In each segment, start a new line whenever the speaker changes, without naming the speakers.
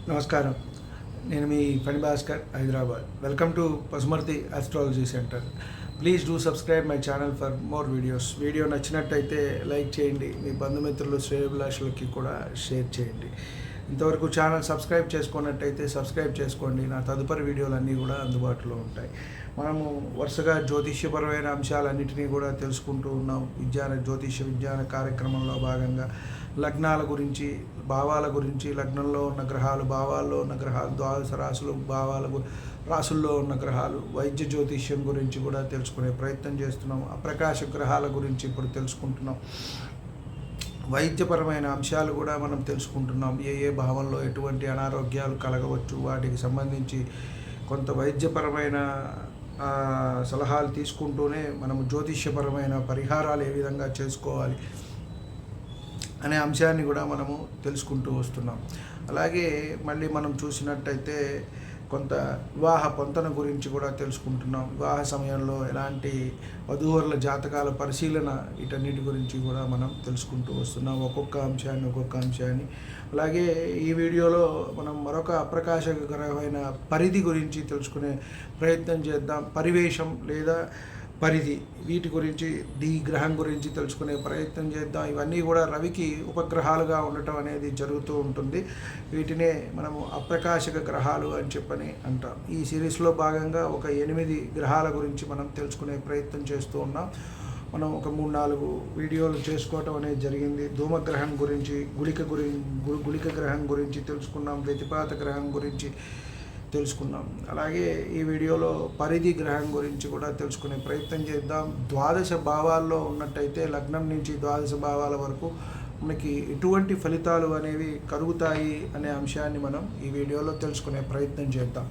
నమస్కారం. నేను మీ Phani Bhaskar, Hyderabad. Welcome to Pasumarthi astrology centre. Please do subscribe my channel for more videos. Video నచ్చినట్టయితే like చేయండి, మీ బంధుమిత్రులు శ్రేయోభిలాషులకి కూడా షేర్ చేయండి. ఇంతవరకు ఛానల్ సబ్స్క్రైబ్ చేసుకున్నట్టయితే సబ్స్క్రైబ్ చేసుకోండి. నా తదుపరి వీడియోలన్నీ కూడా అందుబాటులో ఉంటాయి. మనము వరుసగా జ్యోతిష్యపరమైన అంశాలన్నింటినీ కూడా తెలుసుకుంటూ ఉన్నాం. జ్యోతిష్య విజ్ఞాన కార్యక్రమంలో భాగంగా లగ్నాల గురించి, భావాల గురించి, లగ్నంలో ఉన్న గ్రహాలు, భావాల్లో ఉన్న గ్రహాలు, ద్వాదశ రాశులు, రాసుల్లో ఉన్న గ్రహాలు, వైద్య జ్యోతిష్యం గురించి కూడా తెలుసుకునే ప్రయత్నం చేస్తున్నాం. అప్రకాశ గ్రహాల గురించి ఇప్పుడు తెలుసుకుంటున్నాం. వైద్యపరమైన అంశాలు కూడా మనం తెలుసుకుంటున్నాం. ఏ భావంలో ఎటువంటి అనారోగ్యాలు కలగవచ్చు, వాటికి సంబంధించి కొంత వైద్యపరమైన సలహాలు తీసుకుంటూనే మనము జ్యోతిష్యపరమైన పరిహారాలు ఏ విధంగా చేసుకోవాలి అనే అంశాన్ని కూడా మనము తెలుసుకుంటూ వస్తున్నాం. అలాగే మళ్ళీ మనం చూసినట్టయితే కొంత వివాహ పొంతన గురించి కూడా తెలుసుకుంటున్నాం. వివాహ సమయంలో ఎలాంటి వధూవరుల జాతకాల పరిశీలన, వీటన్నిటి గురించి కూడా మనం తెలుసుకుంటూ వస్తున్నాం. ఒక్కొక్క అంశాన్ని. అలాగే ఈ వీడియోలో మనం మరొక అప్రకాశకరమైన పరిధి గురించి తెలుసుకునే ప్రయత్నం చేద్దాం. పరివేషం లేదా పరిధి, వీటి గురించి, ఈ గ్రహం గురించి తెలుసుకునే ప్రయత్నం చేద్దాం. ఇవన్నీ కూడా రవికి ఉపగ్రహాలుగా ఉండటం అనేది జరుగుతూ ఉంటుంది. వీటినే మనము అప్రకాశక గ్రహాలు అని చెప్పని అంటాం. ఈ సిరీస్లో భాగంగా ఒక 8 గ్రహాల గురించి మనం తెలుసుకునే ప్రయత్నం చేస్తూ ఉన్నాం. మనం ఒక 3-4 వీడియోలు చేసుకోవటం అనేది జరిగింది. ధూమగ్రహం గురించి, గుళిక గ్రహం గురించి తెలుసుకున్నాం. వ్యతిపాత గ్రహం గురించి తెలుసుకున్నాం. అలాగే ఈ వీడియోలో పరిధి గ్రహం గురించి కూడా తెలుసుకునే ప్రయత్నం చేద్దాం. ద్వాదశ భావాల్లో ఉన్నట్టయితే లగ్నం నుంచి ద్వాదశ భావాల వరకు మనకి ఎటువంటి ఫలితాలు అనేవి కలుగుతాయి అనే అంశాన్ని మనం ఈ వీడియోలో తెలుసుకునే ప్రయత్నం చేద్దాం.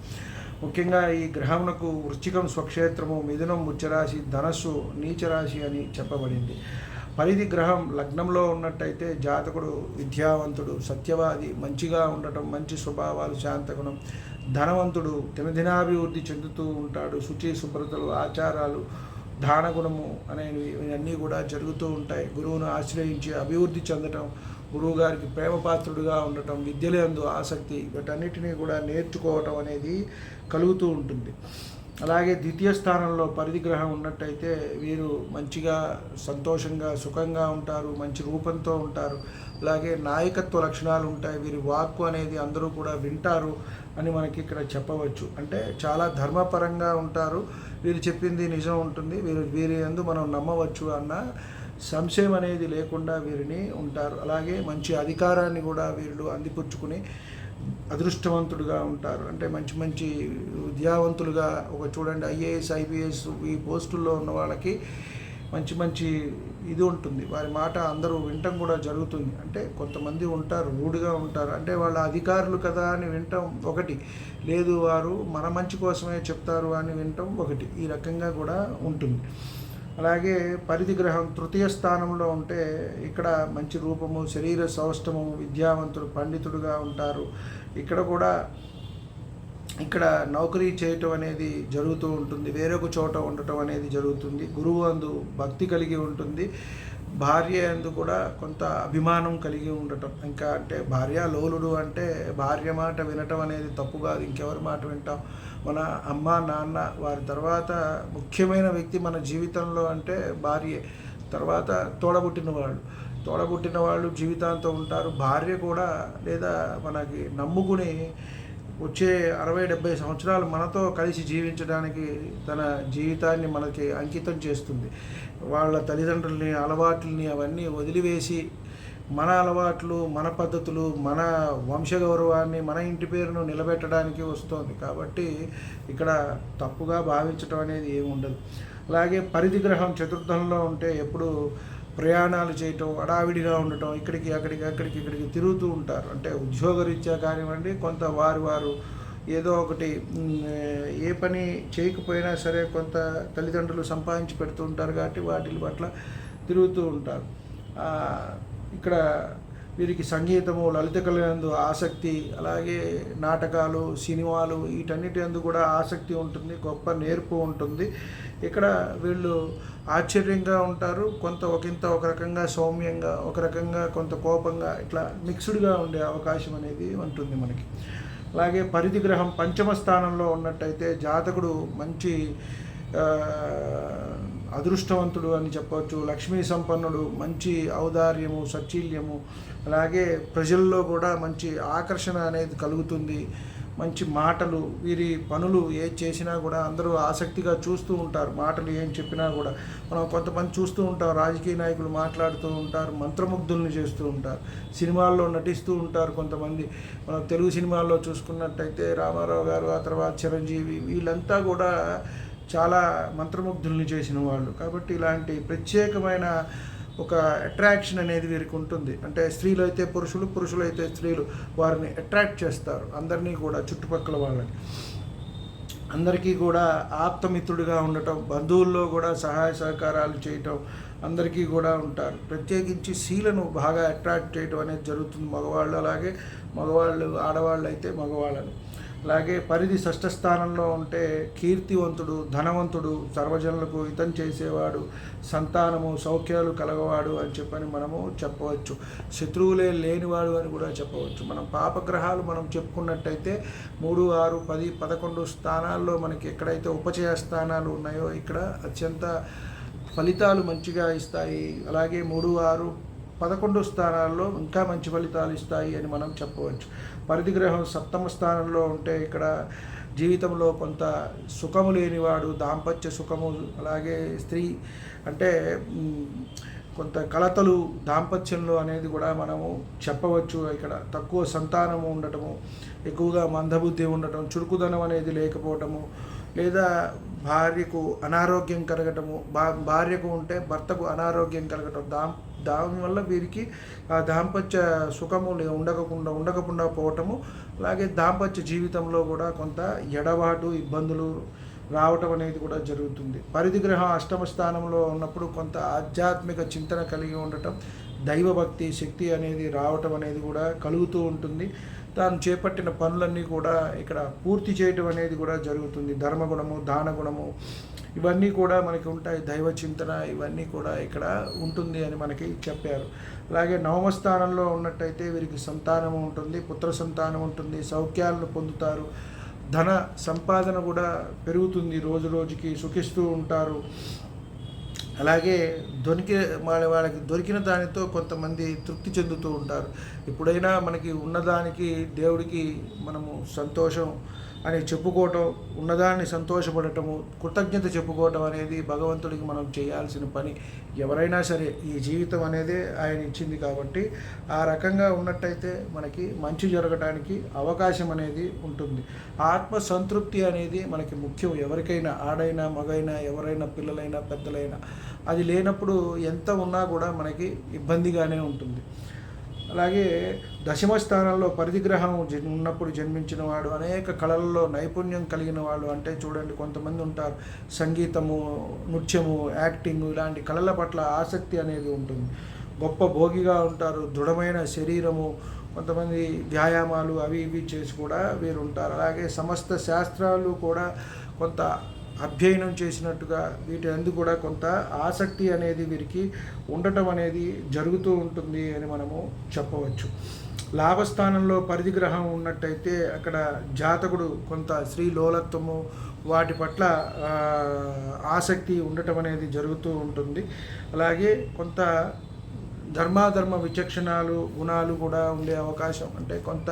ముఖ్యంగా ఈ గ్రహమునకు వృశ్చికం స్వక్షేత్రము, మిథునం ఉచ్చరాశి, ధనస్సు నీచరాశి అని చెప్పబడింది. పరిధి గ్రహం లగ్నంలో ఉన్నట్టయితే జాతకుడు విద్యావంతుడు, సత్యవాది, మంచిగా ఉండటం, మంచి స్వభావాలు, శాంతగుణం, ధనవంతుడు, దినదినాభివృద్ధి చెందుతూ ఉంటాడు. శుచి, శుభ్రతలు, ఆచారాలు, దానగుణము అనేవి ఇవన్నీ కూడా జరుగుతూ ఉంటాయి. గురువును ఆశ్రయించి అభివృద్ధి చెందటం, గురువు గారికి ప్రేమపాత్రుడిగా ఉండటం, విద్యలందు ఆసక్తి, వీటన్నిటినీ కూడా నేర్చుకోవటం అనేది కలుగుతూ ఉంటుంది. అలాగే ద్వితీయ స్థానంలో పరిధి గ్రహం ఉన్నట్టయితే వీరు మంచిగా, సంతోషంగా, సుఖంగా ఉంటారు, మంచి రూపంతో ఉంటారు. అలాగే నాయకత్వ లక్షణాలు ఉంటాయి. వీరి వాక్కు అనేది అందరూ కూడా వింటారు అని మనకి ఇక్కడ చెప్పవచ్చు. అంటే చాలా ధర్మపరంగా ఉంటారు. వీరు చెప్పింది నిజం ఉంటుంది, వీరి యందు మనం నమ్మవచ్చు అన్న సంశయం అనేది లేకుండా వీరిని ఉంటారు. అలాగే మంచి అధికారాన్ని కూడా వీళ్ళు అందిపుచ్చుకుని అదృష్టవంతుడుగా ఉంటారు. అంటే మంచి విద్యావంతులుగా, చూడండి ఐఏఎస్, ఐపీఎస్ ఈ పోస్టుల్లో ఉన్న వాళ్ళకి మంచి ఇది ఉంటుంది. వారి మాట అందరూ వినటం కూడా జరుగుతుంది. అంటే కొంతమంది ఉంటారు రూడ్గా ఉంటారు, అంటే వాళ్ళ అధికారులు కదా అని వినటం ఒకటి, లేదు వారు మన మంచి కోసమే చెప్తారు అని వినటం ఒకటి. ఈ రకంగా కూడా ఉంటుంది. అలాగే పరిధి గ్రహం తృతీయ స్థానంలో ఉంటే ఇక్కడ మంచి రూపము, శరీర సౌష్ఠము, విద్యావంతుడు, పండితుడుగా ఉంటారు. ఇక్కడ నౌకరీ చేయటం అనేది జరుగుతూ ఉంటుంది. వేరొక చోట ఉండటం అనేది జరుగుతుంది. గురువు అందు భక్తి కలిగి ఉంటుంది. భార్య అందు కూడా కొంత అభిమానం కలిగి ఉండటం. ఇంకా అంటే భార్యాలోలుడు అంటే భార్య మాట వినటం అనేది తప్పు కాదు. ఇంకెవరి మాట వింటాం? మన అమ్మ, నాన్న, వారి తర్వాత ముఖ్యమైన వ్యక్తి మన జీవితంలో అంటే భార్యే. తర్వాత తోడబుట్టిన వాళ్ళు జీవితాంతం ఉంటారు. భార్య కూడా, లేదా మనకి నమ్ముకుని వచ్చే 60-70 సంవత్సరాలు మనతో కలిసి జీవించడానికి తన జీవితాన్ని మనకి అంకితం చేస్తుంది. వాళ్ళ తల్లిదండ్రులని, అలవాట్లని అవన్నీ వదిలివేసి మన అలవాట్లు, మన పద్ధతులు, మన వంశగౌరవాన్ని, మన ఇంటి పేరును నిలబెట్టడానికి వస్తుంది. కాబట్టి ఇక్కడ తప్పుగా భావించడం అనేది ఏమి ఉండదు. అలాగే పరిధి గ్రహం చతుర్థంలో ఉంటే ఎప్పుడు ప్రయాణాలు చేయటం, హడావిడిగా ఉండటం, ఇక్కడికి తిరుగుతూ ఉంటారు. అంటే ఉద్యోగరీత్యా కానివ్వండి, కొంత వారు ఏదో ఒకటి ఏ పని చేయకపోయినా సరే కొంత తల్లిదండ్రులు సంపాదించి పెడుతూ ఉంటారు కాబట్టి వాటి పట్ల తిరుగుతూ ఉంటారు. ఇక్కడ వీరికి సంగీతము, లలిత కళలందు ఆసక్తి, అలాగే నాటకాలు, సినిమాలు వీటన్నిటి యందు కూడా ఆసక్తి ఉంటుంది, గొప్ప నేర్పు ఉంటుంది. ఇక్కడ వీళ్ళు ఆశ్చర్యంగా ఉంటారు, కొంత ఒక రకంగా సౌమ్యంగా, ఒక రకంగా కొంత కోపంగా, ఇట్లా మిక్స్డ్గా ఉండే అవకాశం అనేది ఉంటుంది మనకి. అలాగే పరిధి గ్రహం పంచమ స్థానంలో ఉన్నట్టయితే జాతకుడు మంచి అదృష్టవంతుడు అని చెప్పవచ్చు, లక్ష్మీ సంపన్నుడు, మంచి ఔదార్యము, సచ్చీల్యము, అలాగే ప్రజల్లో కూడా మంచి ఆకర్షణ అనేది కలుగుతుంది. మంచి మాటలు, వీరి పనులు ఏది చేసినా కూడా అందరూ ఆసక్తిగా చూస్తూ ఉంటారు. మాటలు ఏం చెప్పినా కూడా మనం కొంతమంది చూస్తూ ఉంటాం, రాజకీయ నాయకులు మాట్లాడుతూ ఉంటారు, మంత్రముగ్ధుల్ని చేస్తూ ఉంటారు, సినిమాల్లో నటిస్తూ ఉంటారు కొంతమంది. మనం తెలుగు సినిమాల్లో చూసుకున్నట్టయితే రామారావు గారు, ఆ తర్వాత చిరంజీవి, వీళ్ళంతా కూడా చాలా మంత్రముగ్ధుల్ని చేసిన వాళ్ళు. కాబట్టి ఇలాంటి ప్రత్యేకమైన ఒక అట్రాక్షన్ అనేది వీరికి ఉంటుంది. అంటే స్త్రీలు అయితే పురుషులు, పురుషులైతే స్త్రీలు వారిని అట్రాక్ట్ చేస్తారు, అందరినీ కూడా, చుట్టుపక్కల వాళ్ళని. అందరికీ కూడా ఆప్తమిత్రుడిగా ఉండటం, బంధువుల్లో కూడా సహాయ సహకారాలు చేయటం, అందరికీ కూడా ఉంటారు. ప్రత్యేకించి స్త్రీలను బాగా అట్రాక్ట్ చేయడం అనేది జరుగుతుంది మగవాళ్ళు. అలాగే మగవాళ్ళు, ఆడవాళ్ళు అయితే మగవాళ్ళని. అలాగే పరిధి షష్ఠ స్థానంలో ఉంటే కీర్తివంతుడు, ధనవంతుడు, సర్వజనులకు హితం చేసేవాడు, సంతానము, సౌఖ్యాలు కలగవాడు అని చెప్పని మనము చెప్పవచ్చు. శత్రువులే లేనివాడు అని కూడా చెప్పవచ్చు. మనం పాపగ్రహాలు మనం చెప్పుకున్నట్టయితే 3, 6, 10, 11 స్థానాల్లో మనకి ఎక్కడైతే ఉపచయ స్థానాలు ఉన్నాయో ఇక్కడ అత్యంత ఫలితాలు మంచిగా ఇస్తాయి. అలాగే 3, 6, 11 స్థానాల్లో ఇంకా మంచి ఫలితాలు ఇస్తాయి అని మనం చెప్పవచ్చు. పరిధి గ్రహం సప్తమ స్థానంలో ఉంటే ఇక్కడ జీవితంలో కొంత సుఖము లేనివాడు, దాంపత్య సుఖము, అలాగే స్త్రీ అంటే కొంత కలతలు దాంపత్యంలో అనేది కూడా మనము చెప్పవచ్చు. ఇక్కడ తక్కువ సంతానము ఉండటము, ఎక్కువగా మందబుద్ధి ఉండటం, చురుకుదనం అనేది లేకపోవటము, లేదా భార్యకు అనారోగ్యం కలగటము, భార్యకు ఉంటే భర్తకు అనారోగ్యం కలగటం, దానివల్ల వీరికి ఆ దాంపత్య సుఖము ఉండకుండా పోవటము, అలాగే దాంపత్య జీవితంలో కూడా కొంత ఎడబాటు, ఇబ్బందులు రావటం అనేది కూడా జరుగుతుంది. పరిధి గ్రహం అష్టమ స్థానంలో ఉన్నప్పుడు కొంత ఆధ్యాత్మిక చింతన కలిగి ఉండటం, దైవభక్తి, శక్తి అనేది రావటం అనేది కూడా కలుగుతూ ఉంటుంది. తాను చేపట్టిన పనులన్నీ కూడా ఇక్కడ పూర్తి చేయటం అనేది కూడా జరుగుతుంది. ధర్మగుణము, దానగుణము ఇవన్నీ కూడా మనకి ఉంటాయి. దైవ చింతన ఇవన్నీ కూడా ఇక్కడ ఉంటుంది అని మనకి చెప్పారు. అలాగే నవమ స్థానంలో ఉన్నట్టయితే వీరికి సంతానము ఉంటుంది, పుత్ర సంతానం ఉంటుంది, సౌఖ్యాలను పొందుతారు, ధన సంపాదన కూడా పెరుగుతుంది, రోజు రోజుకి సుఖిస్తూ ఉంటారు. అలాగే వాళ్ళకి దొరికిన దానితో కొంతమంది తృప్తి చెందుతూ ఉంటారు. ఎప్పుడైనా మనకి ఉన్నదానికి దేవుడికి మనము సంతోషం అని చెప్పుకోవటం, ఉన్నదాన్ని సంతోషపడటము, కృతజ్ఞత చెప్పుకోవటం అనేది భగవంతుడికి మనం చేయాల్సిన పని. ఎవరైనా సరే ఈ జీవితం అనేది ఆయన ఇచ్చింది కాబట్టి ఆ రకంగా ఉన్నట్టయితే మనకి మంచి జరగడానికి అవకాశం అనేది ఉంటుంది. ఆత్మ సంతృప్తి అనేది మనకి ముఖ్యం. ఎవరికైనా, ఆడైనా మగైనా, ఎవరైనా, పిల్లలైనా పెద్దలైనా, అది లేనప్పుడు ఎంత ఉన్నా కూడా మనకి ఇబ్బందిగానే ఉంటుంది. అలాగే దశమ స్థానంలో పరిధి గ్రహం ఉన్నప్పుడు జన్మించిన వాడు అనేక కళలలో నైపుణ్యం కలిగిన వాళ్ళు. అంటే చూడండి, కొంతమంది ఉంటారు సంగీతము, నృత్యము, యాక్టింగ్ ఇలాంటి కళల పట్ల ఆసక్తి అనేది ఉంటుంది. గొప్ప భోగిగా ఉంటారు, దృఢమైన శరీరము, కొంతమంది వ్యాయామాలు అవి ఇవి చేసి కూడా వీరు ఉంటారు. అలాగే సమస్త శాస్త్రాలు కూడా కొంత అధ్యయనం చేసినట్టుగా వీటి అందుకు కూడా కొంత ఆసక్తి అనేది వీరికి ఉండటం అనేది జరుగుతూ ఉంటుంది అని మనము చెప్పవచ్చు. లాభస్థానంలో పరిధి గ్రహం ఉన్నట్టయితే అక్కడ జాతకుడు కొంత స్త్రీలోలత్వము వాటి పట్ల ఆసక్తి ఉండటం అనేది జరుగుతూ ఉంటుంది. అలాగే కొంత ధర్మాధర్మ విచక్షణాలు, గుణాలు కూడా ఉండే అవకాశం, అంటే కొంత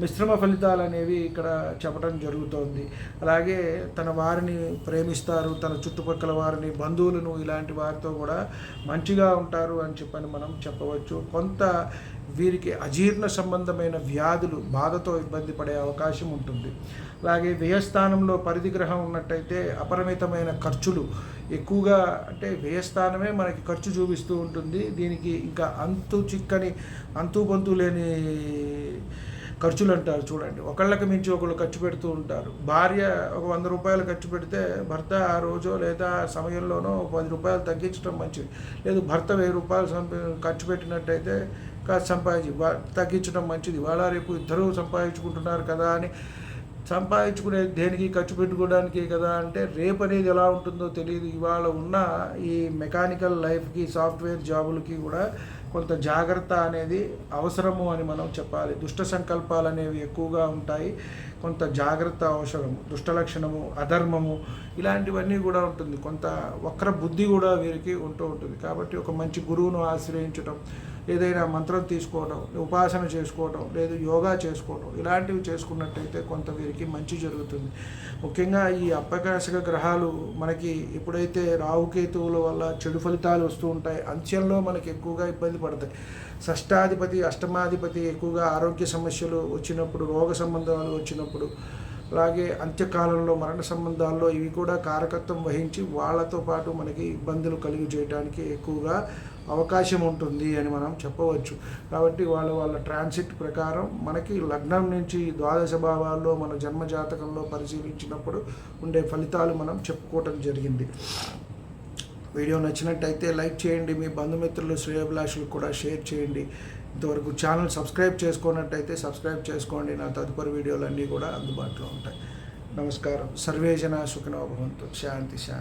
మిశ్రమ ఫలితాలు అనేవి ఇక్కడ చెప్పడం జరుగుతోంది. అలాగే తన వారిని ప్రేమిస్తారు, తన చుట్టుపక్కల వారిని, బంధువులను, ఇలాంటి వారితో కూడా మంచిగా ఉంటారు అని చెప్పని మనం చెప్పవచ్చు. కొంత వీరికి అజీర్ణ సంబంధమైన వ్యాధులు, బాధతో ఇబ్బంది పడే అవకాశం ఉంటుంది. అలాగే వ్యయస్థానంలో పరిధి గ్రహం ఉన్నట్టయితే అపరిమితమైన ఖర్చులు ఎక్కువగా, అంటే వ్యయస్థానమే మనకి ఖర్చు చూపిస్తూ ఉంటుంది. దీనికి ఇంకా అంతు పొంతు లేని ఖర్చులు అంటారు చూడండి. ఒకళ్ళకి మించి ఒకళ్ళు ఖర్చు పెడుతూ ఉంటారు. భార్య ఒక 100 రూపాయలు ఖర్చు పెడితే భర్త ఆ రోజో లేదా సమయంలోనో 10 రూపాయలు తగ్గించడం మంచిది. లేదు భర్త 1000 రూపాయలు ఖర్చు పెట్టినట్టయితే కాస్త తగ్గించడం మంచిది. ఇవాళ రేపు ఇద్దరూ సంపాదించుకుంటున్నారు కదా అని సంపాదించుకునే దేనికి ఖర్చు పెట్టుకోవడానికి కదా అంటే రేపు అనేది ఎలా ఉంటుందో తెలియదు. ఇవాళ ఉన్న ఈ మెకానికల్ లైఫ్కి సాఫ్ట్వేర్ జాబులకి కూడా కొంత జాగ్రత్త అనేది అవసరము అని మనం చెప్పాలి. దుష్ట సంకల్పాలు అనేవి ఎక్కువగా ఉంటాయి. కొంత జాగ్రత్త అవసరము. దుష్ట లక్షణము, అధర్మము ఇలాంటివన్నీ కూడా ఉంటుంది. కొంత వక్ర బుద్ధి కూడా వీరికి ఉంటూ ఉంటుంది. కాబట్టి ఒక మంచి గురువును ఆశ్రయించడం, ఏదైనా మంత్రం తీసుకోవడం, ఉపాసన చేసుకోవడం, లేదు యోగా చేసుకోవడం ఇలాంటివి చేసుకున్నట్టయితే కొంత వీరికి మంచి జరుగుతుంది. ముఖ్యంగా ఈ అపకాశక గ్రహాలు మనకి ఎప్పుడైతే రాహుకేతువుల వల్ల చెడు ఫలితాలు వస్తూ ఉంటాయి, అంత్యంలో మనకి ఎక్కువగా ఇబ్బంది పడతాయి. షష్టాధిపతి, అష్టమాధిపతి ఎక్కువగా ఆరోగ్య సమస్యలు వచ్చినప్పుడు, రోగ సంబంధాలు వచ్చినప్పుడు, అలాగే అంత్యకాలంలో మరణ సంబంధాల్లో ఇవి కూడా కారకత్వం వహించి వాళ్ళతో పాటు మనకి ఇబ్బందులు కలిగి చేయడానికి ఎక్కువగా అవకాశం ఉంటుంది అని మనం చెప్పవచ్చు. కాబట్టి వాళ్ళ ట్రాన్సిట్ ప్రకారం మనకి లగ్నం నుంచి ద్వాదశ భావాల్లో మన జన్మజాతకంలో పరిశీలించినప్పుడు ఉండే ఫలితాలు మనం చెప్పుకోవటం జరిగింది. వీడియో నచ్చినట్టయితే లైక్ చేయండి, మీ బంధుమిత్రులు శ్రేయోభిలాషులకు కూడా షేర్ చేయండి. ఇంతవరకు ఛానల్ సబ్స్క్రైబ్ చేసుకున్నట్టయితే సబ్స్క్రైబ్ చేసుకోండి. నా తదుపరి వీడియోలన్నీ కూడా అందుబాటులో ఉంటాయి. నమస్కారం. సర్వే జనా సుఖినో భవంతు. శాంతి శాంతి.